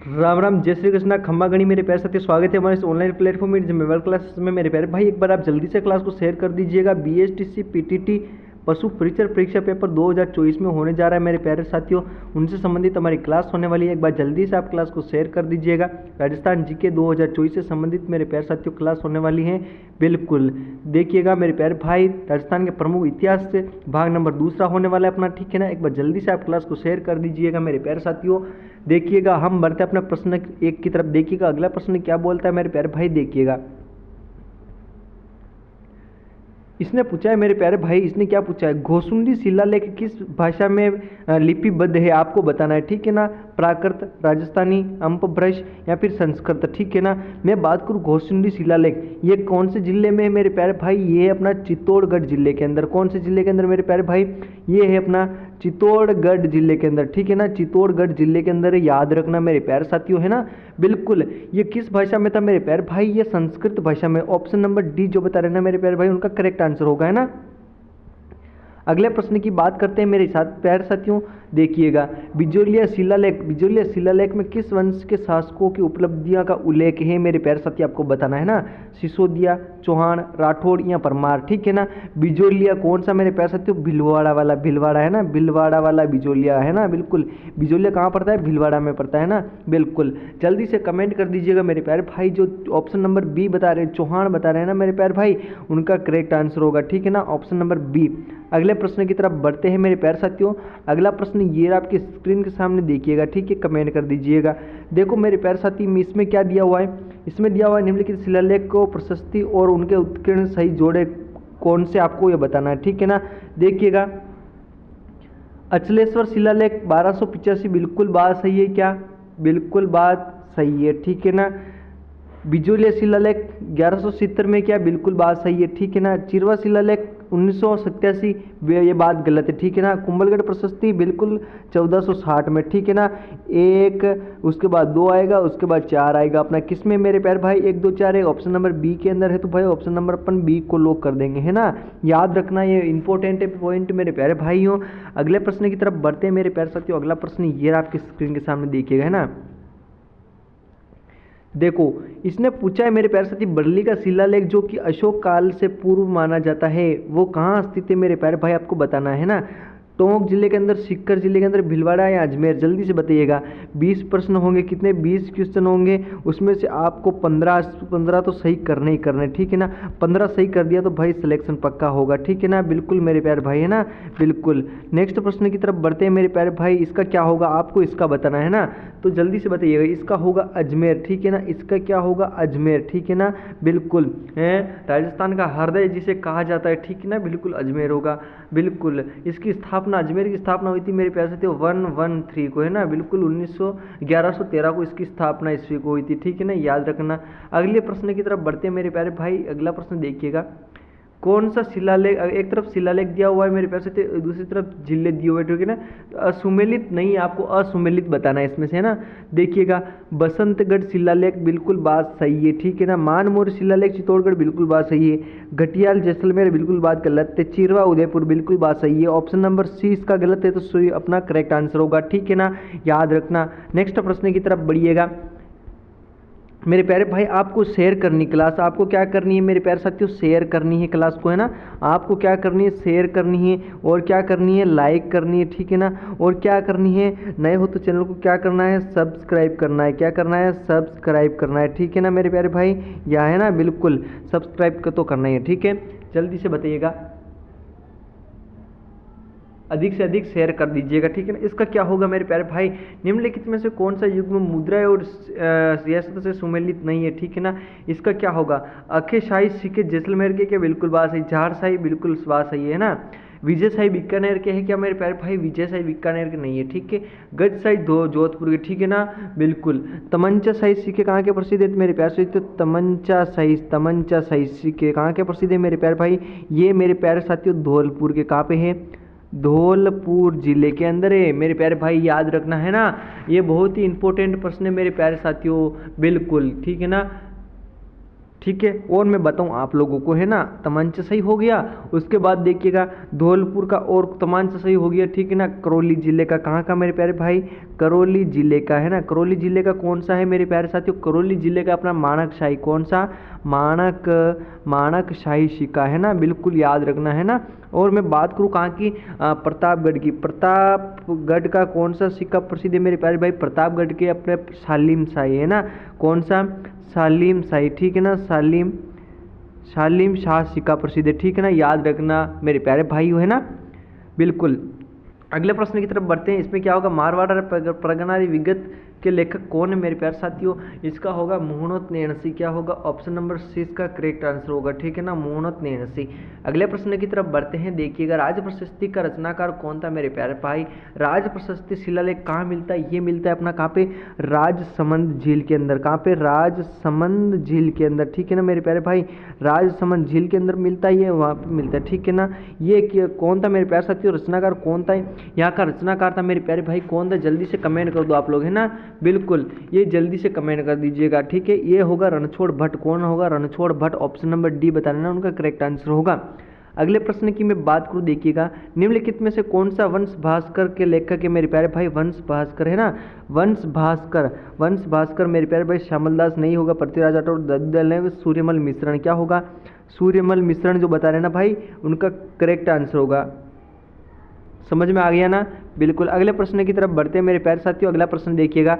राम राम, जय श्री कृष्णा। खम्मा गणी मेरे प्यारे साथी, स्वागत है हमारे इस ऑनलाइन प्लेटफॉर्म में जिम्मेवार क्लासेस में। मेरे प्यारे भाई, एक बार आप जल्दी से क्लास को शेयर कर दीजिएगा। बीएसटीसी पीटीटी पशु परिचर परीक्षा पेपर 2024 में होने जा रहा है मेरे प्यारे साथियों, उनसे संबंधित हमारी क्लास होने वाली है। एक बार जल्दी से आप क्लास को शेयर कर दीजिएगा। राजस्थान जीके 2024 से संबंधित मेरे प्यारे साथियों क्लास होने वाली है। बिल्कुल देखिएगा मेरे प्यारे भाई, राजस्थान के प्रमुख इतिहास से भाग नंबर 2 होने वाला है अपना, ठीक है ना। एक बार जल्दी से आप क्लास को शेयर कर दीजिएगा मेरे प्यारे साथियों। देखिएगा, हम बढ़ते अपना प्रश्न एक की तरफ। देखिएगा अगला प्रश्न क्या बोलता है मेरे प्यारे भाई, देखिएगा। इसने पूछा है मेरे प्यारे भाई, इसने क्या पूछा है, घोसुंडी शिलालेख किस भाषा में लिपिबद्ध है, आपको बताना है, ठीक है ना। प्राकृत, राजस्थानी, अपभ्रंश या फिर संस्कृत, ठीक है ना। मैं बात करूँ घोसुंडी शिलालेख, ये कौन से जिले में है मेरे प्यारे भाई, ये है अपना चित्तौड़गढ़ जिले के अंदर। कौन से जिले के अंदर मेरे प्यारे भाई, ये है अपना चित्तौड़गढ़ जिले के अंदर, ठीक है ना। चित्तौड़गढ़ जिले के अंदर, याद रखना मेरे प्यारे साथियों, है ना। बिल्कुल, ये किस भाषा में था मेरे प्यारे भाई, ये संस्कृत भाषा में। ऑप्शन नंबर डी जो बता रहे ना मेरे प्यारे भाई, उनका करेक्ट आंसर होगा, है ना। अगले प्रश्न की बात करते हैं मेरे साथ प्यारे साथियों। देखिएगा, बिजोलिया शिलालेख, बिजोलिया शिलालेख में किस वंश के शासकों की उपलब्धियां का उल्लेख है मेरे प्यारे साथी, आपको बताना है ना। सिसोदिया, चौहान, राठौड़ या परमार, ठीक है ना। बिजोलिया कौन सा मेरे प्यारे साथियों, भीलवाड़ा वाला, भीलवाड़ा है ना, भीलवाड़ा वाला बिजोलिया है ना। बिल्कुल, बिजोलिया कहाँ पड़ता है, भीलवाड़ा में पड़ता है ना। बिल्कुल, जल्दी से कमेंट कर दीजिएगा मेरे प्यारे भाई। जो ऑप्शन नंबर बी बता रहे हैं, चौहान बता रहे हैं ना मेरे प्यारे भाई, उनका करेक्ट आंसर होगा, ठीक है ना, ऑप्शन नंबर बी। अगले प्रश्न की तरफ बढ़ते हैं मेरे प्यारे साथियों। अगला प्रश्न ये आपके स्क्रीन के सामने देखिएगा, ठीक है, कमेंट कर दीजिएगा। देखो मेरे प्यारे साथी, इसमें क्या दिया हुआ है, इसमें दिया हुआ है निम्नलिखित शिलालेख को प्रशस्ति और उनके उत्कीर्ण सही जोड़े कौन से, आपको ये बताना है, ठीक है ना। देखिएगा, अचलेश्वर शिलालेख 1285, बिल्कुल बात सही है क्या, बिल्कुल बात सही है, ठीक है ना। बिजोलिया शिलालेख 1170 में क्या, बिल्कुल बात सही है, ठीक है ना। चिरवा शिलालेख 1987, ये बात गलत है, ठीक है ना। कुंभलगढ़ प्रशस्ति बिल्कुल 1460 में, ठीक है ना। एक, उसके बाद 2 आएगा, उसके बाद 4 आएगा अपना, किस में मेरे प्यारे भाई, 1 2 4 है, ऑप्शन नंबर बी के अंदर है। तो भाई ऑप्शन नंबर अपन बी को लॉक कर देंगे, है ना। याद रखना, ये इंपॉर्टेंट है पॉइंट मेरे प्यारे भाई हो। अगले प्रश्न की तरफ बढ़ते हैं मेरे प्यारे साथियों। अगला प्रश्न ये आपके स्क्रीन के सामने देखिएगा, है ना। देखो, इसने पूछा है मेरे प्यारे साथी, बरली का शिलालेख जो कि अशोक काल से पूर्व माना जाता है, वो कहाँ स्थित है मेरे प्यारे भाई, आपको बताना है ना। टोंक जिले के अंदर, सीकर जिले के अंदर, भीलवाड़ा या अजमेर, जल्दी से बताइएगा। 20 प्रश्न होंगे, कितने, 20 क्वेश्चन होंगे, उसमें से आपको 15 तो सही करने ही करने, ठीक है ना। 15 सही कर दिया तो भाई सिलेक्शन पक्का होगा, ठीक है ना। बिल्कुल मेरे प्यारे भाई, है ना। बिल्कुल, नेक्स्ट प्रश्न की तरफ बढ़ते हैं मेरे प्यारे भाई। इसका क्या होगा, आपको इसका बताना है ना, तो जल्दी से बताइएगा। इसका होगा अजमेर, ठीक है ना। इसका क्या होगा, अजमेर, ठीक है ना। बिल्कुल, है राजस्थान का हृदय जिसे कहा जाता है, ठीक है ना, बिल्कुल अजमेर होगा। बिल्कुल, इसकी स्थापना, अजमेर की स्थापना हुई थी मेरे प्यारे साथियों 113 को, है ना। बिल्कुल 1113 को इसकी स्थापना ईस्वी को हुई थी, ठीक है ना, याद रखना। अगले प्रश्न की तरफ बढ़ते हैं मेरे प्यारे भाई। अगला प्रश्न देखिएगा, कौन सा शिलालेख, एक तरफ शिलालेख दिया हुआ है मेरे प्यारे साथियों, दूसरी तरफ जिले दिए हुए, ठीक है ना। तो असुमेलित नहीं, आपको असुमेलित बताना है इसमें से, है ना। देखिएगा, बसंतगढ़ शिलालेख, बिल्कुल बात सही है, ठीक है ना। मानमोर शिलालेख चित्तौड़गढ़, बिल्कुल बात सही है। घटियाल जैसलमेर, बिल्कुल बात गलत है। चिरवा उदयपुर, बिल्कुल बात सही है। ऑप्शन नंबर सी इसका गलत है, तो अपना करेक्ट आंसर होगा, ठीक है ना, याद रखना। नेक्स्ट प्रश्न की तरफ बढ़िएगा मेरे प्यारे भाई। आपको शेयर करनी क्लास, आपको क्या करनी है मेरे प्यारे साथियों, शेयर करनी है क्लास को, है ना। आपको क्या करनी है, शेयर करनी है, और क्या करनी है, लाइक करनी है, ठीक है ना। और क्या करनी है, नए हो तो चैनल को क्या करना है, सब्सक्राइब करना है। क्या करना है, सब्सक्राइब करना है, ठीक है ना मेरे प्यारे भाई, या है ना। बिल्कुल सब्सक्राइब तो करना ही है, ठीक है। जल्दी से बताइएगा, अधिक से अधिक शेयर कर दीजिएगा, ठीक है ना। इसका क्या होगा मेरे प्यारे भाई, निम्नलिखित में से कौन सा युग्म मुद्रा और सियासत से सुमेलित नहीं है, ठीक है ना। इसका क्या होगा, अखे शाही सिक्के जैसलमेर के, क्या बिल्कुल बात सही। झाड़ शाही, बिल्कुल बात सही है ना। विजय शाही बीकानेर के है क्या मेरे प्यारे भाई, विजय शाही बीकानेर के नहीं है, ठीक है। गज शाही जोधपुर के, ठीक है ना। बिल्कुल, तमंचा शाही सिक्के कहाँ के प्रसिद्ध है मेरे प्यारे साथी, तो तमंचा शाही सिक्के कहाँ के प्रसिद्ध है मेरे प्यारे भाई, ये मेरे प्यारे साथियों धौलपुर के, कहाँ पे है, धौलपुर जिले के अंदर है मेरे प्यारे भाई, याद रखना है ना। ये बहुत ही इंपॉर्टेंट प्रश्न है मेरे प्यारे साथियों, बिल्कुल, ठीक है ना। ठीक है। और मैं बताऊं आप लोगों को, है ना, तमांच सही हो गया। उसके बाद देखिएगा धौलपुर का और तमांच सही हो गया, ठीक है ना। करौली जिले का कहाँ का मेरे प्यारे भाई, करौली जिले का, है ना। करौली जिले का कौन सा है मेरे प्यारे साथियों, करौली जिले का अपना माणकशाही, कौन सा, माणकशाही सिक्का, है ना, बिल्कुल याद रखना, है ना। और मैं बात करूँ कहाँ की, प्रतापगढ़ की, प्रतापगढ़ का कौन सा सिक्का प्रसिद्ध है मेरे प्यारे भाई, प्रतापगढ़ के अपने सालिम शाही, है ना, कौन सा, सालिम शाही, ठीक है ना, सालिम शाह सिक्का प्रसिद्ध है, ठीक है ना, याद रखना मेरे प्यारे भाई, है ना, बिल्कुल। अगले प्रश्न की तरफ बढ़ते हैं। इसमें क्या होगा, मारवाड़ और प्रगनारी विगत के लेखक कौन है मेरे प्यारे साथियों, इसका होगा मुहणोत नेणसी, क्या होगा, ऑप्शन नंबर सी इसका करेक्ट आंसर होगा, ठीक है ना, मुहणोत नेणसी। अगले प्रश्न की तरफ बढ़ते हैं। देखिएगा राज प्रशस्ति का रचनाकार कौन था मेरे प्यारे भाई, राज प्रशस्ति शिलालेख कहाँ मिलता है, ये मिलता है अपना कहाँ पे, राजसमंद झील के अंदर, कहाँ पे, राजसमंद झील के अंदर, ठीक है ना मेरे प्यारे भाई, राजसमंद झील के अंदर मिलता है, ये वहाँ पे मिलता है, ठीक है ना। ये कौन था मेरे प्यारे साथियों, रचनाकार कौन था, यहाँ का रचनाकार था मेरे प्यारे भाई कौन था, जल्दी से कमेंट कर दो आप लोग, है ना, बिल्कुल, ये जल्दी से कमेंट कर दीजिएगा, ठीक है। ये होगा रणछोड़ भट्ट, कौन होगा, Ranchhod Bhatt, option number D बताना उनका करेक्ट आंसर होगा। अगले प्रश्न की मैं बात करूँ, देखिएगा निम्नलिखित में से कौन सा वंश भास्कर के लेखक है मेरे प्यारे भाई, वंश भास्कर, है ना, वंश भास्कर मेरे प्यारे भाई श्यामलदास नहीं होगा, पृथ्वीराज राठौर, दद्दल है, सूर्यमल मिश्रण, क्या होगा, सूर्यमल मिश्रण जो बता रहे हैं ना भाई, उनका करेक्ट आंसर होगा। समझ में आ गया ना, बिल्कुल। अगले प्रश्न की तरफ बढ़ते हैं मेरे प्यारे साथियों। अगला प्रश्न देखिएगा,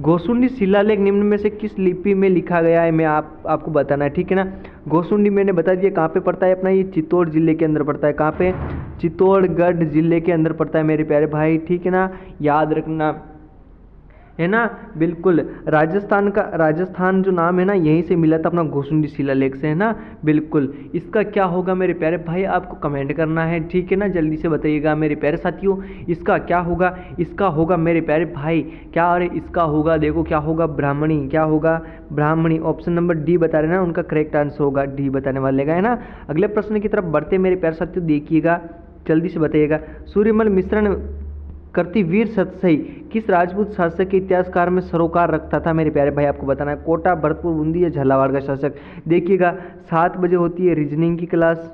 गोसुंडी शिलालेख निम्न में से किस लिपि में लिखा गया है, मैं आपको बताना है, ठीक है ना। गोसुंडी मैंने बता दिया कहाँ पे पड़ता है अपना, ये चित्तौड़ जिले के अंदर पड़ता है, कहाँ पे, चित्तौड़गढ़ जिले के अंदर पड़ता है मेरे प्यारे भाई, ठीक है ना, याद रखना, है ना, बिल्कुल। राजस्थान जो नाम है ना, यहीं से मिला था अपना गोसुंडी शिलालेख से, है ना, बिल्कुल। इसका क्या होगा मेरे प्यारे भाई, आपको कमेंट करना है, ठीक है ना, जल्दी से बताइएगा मेरे प्यारे साथियों, इसका क्या होगा, इसका होगा मेरे प्यारे भाई, क्या, अरे इसका होगा, देखो क्या होगा, ब्राह्मणी, क्या होगा, ब्राह्मणी, ऑप्शन नंबर डी बता रहे ना, उनका करेक्ट आंसर होगा, डी बताने वाले का, है ना। अगले प्रश्न की तरफ बढ़ते मेरे प्यारे साथियों, देखिएगा जल्दी से बताइएगा, सूर्यमल मिश्रण कर्तिवीर सतसई किस राजपूत शासक के इतिहासकार में सरोकार रखता था मेरे प्यारे भाई, आपको बताना है, कोटा, भरतपुर, बूंदी या झालावाड़ का शासक। देखिएगा 7 बजे होती है रीजनिंग की क्लास,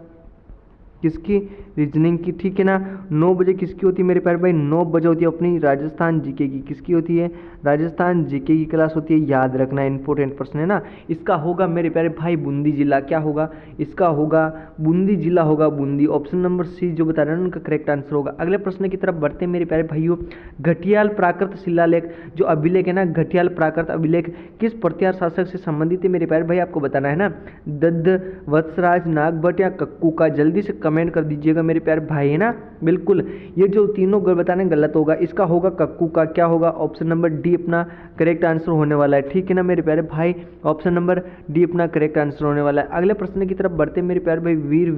किसकी, रीजनिंग की, ठीक है ना। 9 बजे किसकी होती है मेरे प्यारे भाई, 9 बजे होती है अपनी राजस्थान जीके की, किसकी होती है, राजस्थान जीके की क्लास होती है, याद रखना, इंपॉर्टेंट प्रश्न है ना। इसका होगा मेरे प्यारे भाई बूंदी जिला, क्या होगा, इसका होगा बूंदी जिला होगा, बूंदी, ऑप्शन नंबर सी जो बता रहे हैं उनका करेक्ट आंसर होगा। अगले प्रश्न की तरफ बढ़ते हैं मेरे प्यारे भाइयों, घटियाल प्राकृत शिलालेख जो अभिलेख है ना, घटियाल प्राकृत अभिलेख किस प्रत्यार शासक से संबंधित है मेरे प्यारे भाई, आपको बताना है ना, दद्द, वत्सराज, नागभट्ट या कक्कू का, जल्दी से कमेंट कर दीजिएगा मेरे प्यारे भाई, है ना, बिल्कुल। ये जो तीनों बताने गलत होगा, इसका होगा कक्कू का, क्या होगा, ऑप्शन नंबर डी अपना करेक्ट आंसर होने वाला है, ठीक है ना मेरे प्यारे भाई, ऑप्शन नंबर डी अपना करेक्ट आंसर होने वाला है। अगले प्रश्न की तरफ बढ़ते मेरे प्यारे भाई, वीर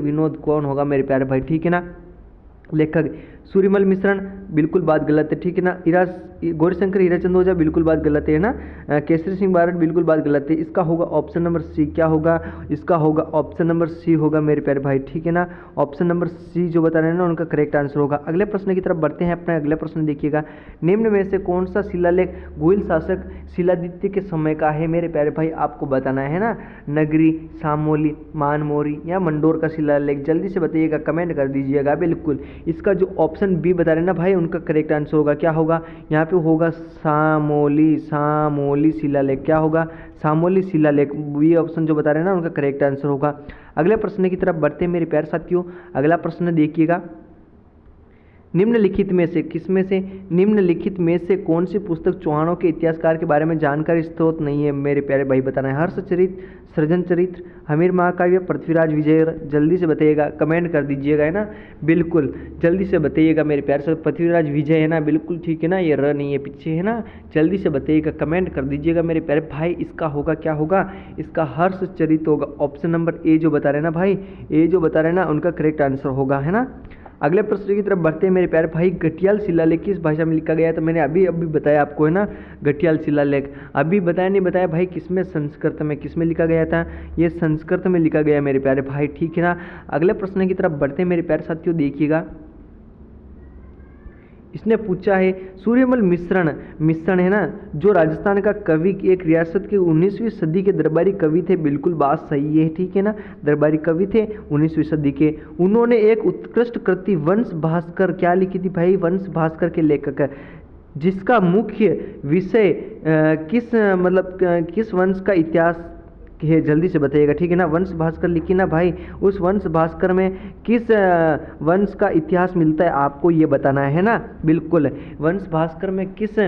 विनोद कौन होगा मेरे प्यारे भाई, ठीक है ना, लेखक सूर्यमल मिश्रण, बिल्कुल बात गलत है, ठीक है ना। गौरीशंकर हीराचंद ओझा, बिल्कुल बात गलत है ना। केसरी सिंह बारट, बिल्कुल बात गलत है। इसका होगा ऑप्शन नंबर सी, क्या होगा, इसका होगा ऑप्शन नंबर सी होगा मेरे प्यारे भाई, ठीक है ना, ऑप्शन नंबर सी जो बता रहे हैं ना उनका करेक्ट आंसर होगा। अगले प्रश्न की तरफ बढ़ते हैं, अपना अगला प्रश्न देखिएगा, निम्न में से कौन सा शिलालेख गुहिल शासक शिलादित्य के समय का है मेरे प्यारे भाई, आपको बताना है ना, नगरी, सामोली, मानमोरी या मंडोर का शिलालेख, जल्दी से बताइएगा, कमेंट कर दीजिएगा, बिल्कुल। इसका जो ऑप्शन बी बता रहे हैं ना भाई, उनका करेक्ट आंसर होगा, क्या होगा, यहाँ पे होगा सामोली शिलालेख, क्या होगा, सामोली शिलालेख, ये ऑप्शन जो बता रहे हैं ना उनका करेक्ट आंसर होगा। अगले प्रश्न की तरफ बढ़ते हैं मेरे प्यारे साथियों। अगला प्रश्न देखिएगा, निम्नलिखित में से किसमें से, निम्नलिखित में से कौन सी पुस्तक चौहानों के इतिहासकार के बारे में जानकारी स्रोत नहीं है मेरे प्यारे भाई, बताना है, हर्षचरित्र, सृजन चरित्र, हमीर महाकाव्य, पृथ्वीराज विजय, जल्दी से बताइएगा, कमेंट कर दीजिएगा, है ना, बिल्कुल, जल्दी से बताइएगा मेरे प्यारे से, पृथ्वीराज विजय है ना, बिल्कुल ठीक है ना, ये र नहीं है पीछे, है ना, जल्दी से बताइएगा, कमेंट कर दीजिएगा मेरे प्यारे भाई। इसका होगा, क्या होगा, इसका हर्षचरित्र होगा, ऑप्शन नंबर ए जो बता रहे हैं ना भाई, ए जो बता रहे हैं ना उनका करेक्ट आंसर होगा, है ना। अगले प्रश्न की तरफ बढ़ते हैं मेरे प्यारे भाई, घटियाल शिलालेख किस भाषा में लिखा गया है, तो मैंने अभी बताया आपको, है ना, घटियाल शिलालेख अभी बताया नहीं बताया भाई, किसमें, संस्कृत में, किसमें लिखा गया था, ये संस्कृत में लिखा गया मेरे प्यारे भाई, ठीक है ना। अगले प्रश्न की तरफ बढ़ते हैं मेरे प्यारे साथियों, देखिएगा इसने पूछा है सूर्यमल मिश्रण है ना, जो राजस्थान का कवि, एक रियासत के 19वीं सदी के दरबारी कवि थे। बिल्कुल बात सही है, ठीक है ना, दरबारी कवि थे 19वीं सदी के। उन्होंने एक उत्कृष्ट कृति वंश भास्कर क्या लिखी थी भाई, वंश भास्कर के लेखक, जिसका मुख्य विषय किस वंश का इतिहास है, जल्दी से बताइएगा, ठीक है ना। वंश भास्कर लिखी ना भाई, उस वंश भास्कर में किस वंश का इतिहास मिलता है आपको ये बताना है ना। बिल्कुल, वंश भास्कर में किस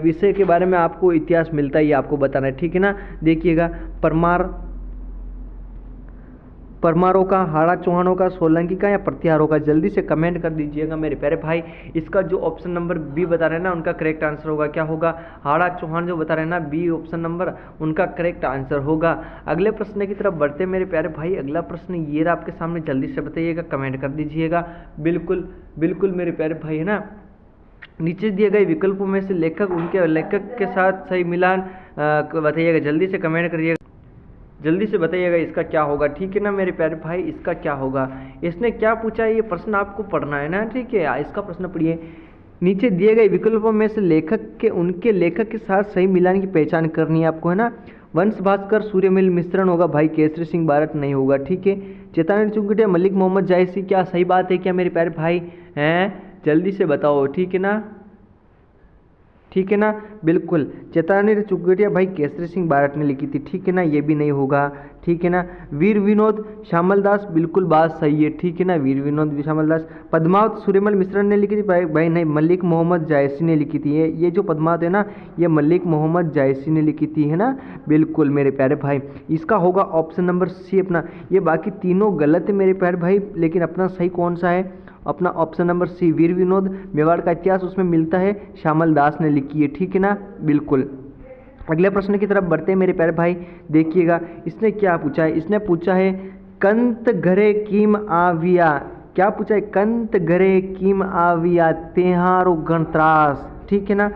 विषय के बारे में आपको इतिहास मिलता है ये आपको बताना है, ठीक है ना। देखिएगा, परमारों का, हाड़ा चौहानों का, सोलंकी का या प्रतिहारों का, जल्दी से कमेंट कर दीजिएगा मेरे प्यारे भाई। इसका जो ऑप्शन नंबर बी बता रहे हैं ना, उनका करेक्ट आंसर होगा, क्या होगा, हाड़ा चौहान जो बता रहे हैं ना, बी ऑप्शन नंबर उनका करेक्ट आंसर होगा। अगले प्रश्न की तरफ बढ़ते मेरे प्यारे भाई। अगला प्रश्न ये रहा आपके सामने, जल्दी से बताइएगा, कमेंट कर दीजिएगा। बिल्कुल बिल्कुल मेरे प्यारे भाई, है ना, नीचे दिए गए विकल्पों में से लेखक, उनके लेखक के साथ सही मिलान बताइएगा, जल्दी से कमेंट करिएगा, जल्दी से बताइएगा इसका क्या होगा, ठीक है ना मेरे प्यारे भाई, इसका क्या होगा। इसने क्या पूछा है, ये प्रश्न आपको पढ़ना है ना, ठीक है, इसका प्रश्न पढ़िए। नीचे दिए गए विकल्पों में से लेखक के, उनके लेखक के साथ सही मिलान की पहचान करनी है आपको, है ना। वंश भास्कर सूर्यमल मिश्रण होगा भाई, केसरी सिंह बारट नहीं होगा, ठीक है। चेतावनी चुंगटिया मलिक मोहम्मद जायसी, क्या सही बात है क्या मेरे प्यारे भाई, हैं, जल्दी से बताओ, ठीक है ना, ठीक है ना। बिल्कुल, चेतावनी चुगटिया भाई केसरी सिंह बारट ने लिखी थी, ठीक है ना, ये भी नहीं होगा, ठीक है ना। वीर विनोद श्यामल दास, बिल्कुल बात सही है, ठीक है ना, वीर विनोद श्यामल दास। पद्मावत सूर्यमल मिश्रण ने लिखी थी भाई नहीं, मलिक मोहम्मद जायसी ने लिखी थी। ये जो पद्मावत है ना, ये मलिक मोहम्मद जायसी ने लिखी थी, है ना। बिल्कुल मेरे प्यारे भाई, इसका होगा ऑप्शन नंबर सी अपना। ये बाकी तीनों गलत है मेरे प्यारे भाई, लेकिन अपना सही कौन सा है, अपना ऑप्शन नंबर सी, वीर विनोद मेवाड़ का इतिहास उसमें मिलता है, श्यामल दास ने लिखी है, ठीक है ना। बिल्कुल, अगले प्रश्न की तरफ बढ़ते हैं मेरे प्यारे भाई। देखिएगा, इसने क्या पूछा है, इसने पूछा है कंत घरे कीम आविया, क्या पूछा है, कंत घरे कीम आविया तेहारो गणत्रास, ठीक है ना।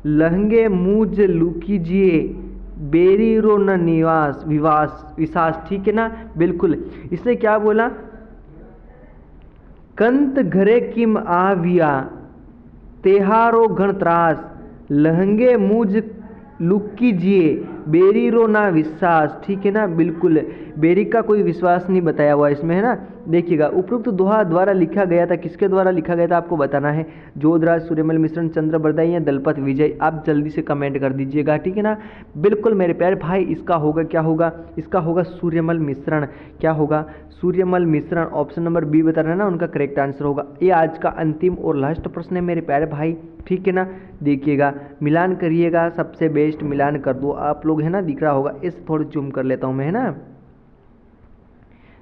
लहंगे मूज लुकीजिए बेरी रो न निवास विशास, ठीक है ना। बिल्कुल, इसने क्या बोला, कंत घरे किम आविया तेहारो गणत्रास, लहंगे मुझ लुकीजिए बेरी रो ना विश्वास, ठीक है ना। बिल्कुल, बेरी का कोई विश्वास नहीं बताया हुआ इसमें, है ना। देखिएगा, उपरोक्त दोहा द्वारा लिखा गया था, किसके द्वारा लिखा गया था आपको बताना है, जोधराज सूर्यमल मिश्रण चंद्र बरदाई या दलपत विजय, आप जल्दी से कमेंट कर दीजिएगा, ठीक है ना। बिल्कुल मेरे प्यारे भाई, इसका होगा, क्या होगा, इसका होगा सूर्यमल मिश्रण, क्या होगा, सूर्यमल मिश्रण, ऑप्शन नंबर बी बता रहे हैं ना, उनका करेक्ट आंसर होगा। ये आज का अंतिम और लास्ट प्रश्न है मेरे प्यारे भाई, ठीक है ना। देखिएगा, मिलान करिएगा, सबसे बेस्ट मिलान कर दो आप लोग, है ना, दिख रहा होगा, इस थोड़ी जूम कर लेता हूँ मैं, है ना।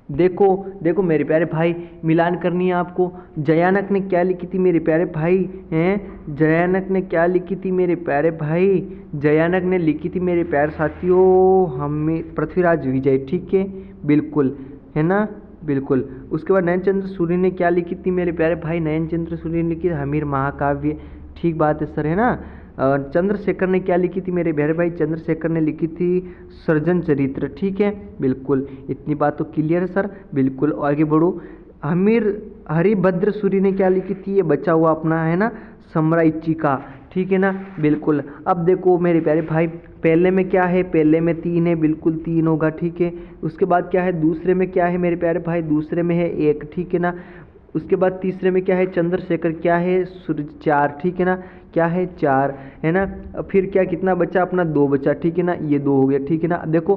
देखो देखो मेरे प्यारे भाई, मिलान करनी है आपको। जयानक ने क्या लिखी थी मेरे प्यारे भाई, हैं, जयानक ने क्या लिखी थी मेरे प्यारे भाई, जयानक ने लिखी थी मेरे प्यारे साथियों हमें पृथ्वीराज विजय, ठीक है, बिल्कुल, है ना। बिल्कुल, उसके बाद नयनचंद्र सूर्य ने क्या लिखी थी मेरे प्यारे भाई, नयनचंद्र सूर्य ने लिखी हमीर महाकाव्य, ठीक बात है सर, है ना। चंद्रशेखर ने क्या लिखी थी मेरे प्यारे भाई, चंद्रशेखर ने लिखी थी सृजन चरित्र, ठीक है। बिल्कुल, इतनी बात तो क्लियर है सर। बिल्कुल, आगे बढ़ो। हरिभद्र सूरी ने क्या लिखी थी, ये बचा हुआ अपना, है ना, समराइचिका, ठीक है ना। बिल्कुल, अब देखो मेरे प्यारे भाई, पहले में क्या है, पहले में 3 है, बिल्कुल 3 होगा, ठीक है। उसके बाद क्या है, दूसरे में क्या है मेरे प्यारे भाई, दूसरे में है 1, ठीक है ना। उसके बाद तीसरे में क्या है, चंद्रशेखर, क्या है, सूर्य 4, ठीक है ना, क्या है 4, है ना। फिर क्या, कितना बचा अपना, 2 बचा, ठीक है ना, ये 2 हो गया, ठीक है ना। अब देखो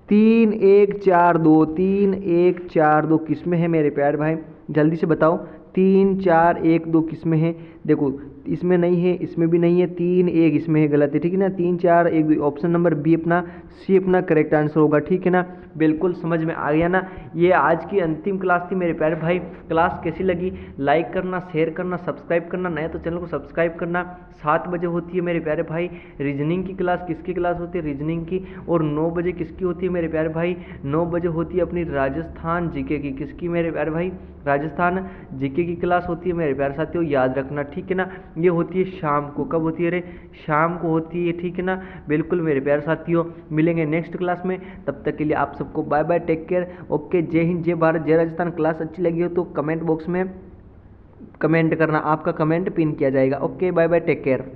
3 1 4 2, 3 1 4 2 किस में है मेरे प्यारे भाई, जल्दी से बताओ, 3 4 1 2 किस में है, देखो इसमें नहीं है, इसमें भी नहीं है, 3 1 इसमें है, गलत है, ठीक है ना। 3 4 1 2, ऑप्शन नंबर बी अपना, सी अपना करेक्ट आंसर होगा, ठीक है ना। बिल्कुल समझ में आ गया ना। ये आज की अंतिम क्लास थी मेरे प्यारे भाई। क्लास कैसी लगी, लाइक करना, शेयर करना, सब्सक्राइब करना, नया तो चैनल को सब्सक्राइब करना। 7 बजे होती है मेरे प्यारे भाई रीजनिंग की क्लास, किसकी क्लास होती है, रीजनिंग की। और 9 बजे किसकी होती है मेरे प्यारे भाई, 9 बजे होती है अपनी राजस्थान जीके की, किसकी मेरे प्यारे भाई, राजस्थान जीके की क्लास होती है मेरे प्यारे साथियों, याद रखना, ठीक है ना। ये होती है शाम को, कब होती है रे, शाम को होती है, ठीक है ना। बिल्कुल मेरे प्यारे साथियों, मिलेंगे नेक्स्ट क्लास में, तब तक के लिए आप सबको bye bye, take care, okay, जय हिंद, जय भारत, जय राजस्थान। क्लास अच्छी लगी हो तो कमेंट बॉक्स में कमेंट करना, आपका कमेंट पिन किया जाएगा। Okay, bye bye, take care.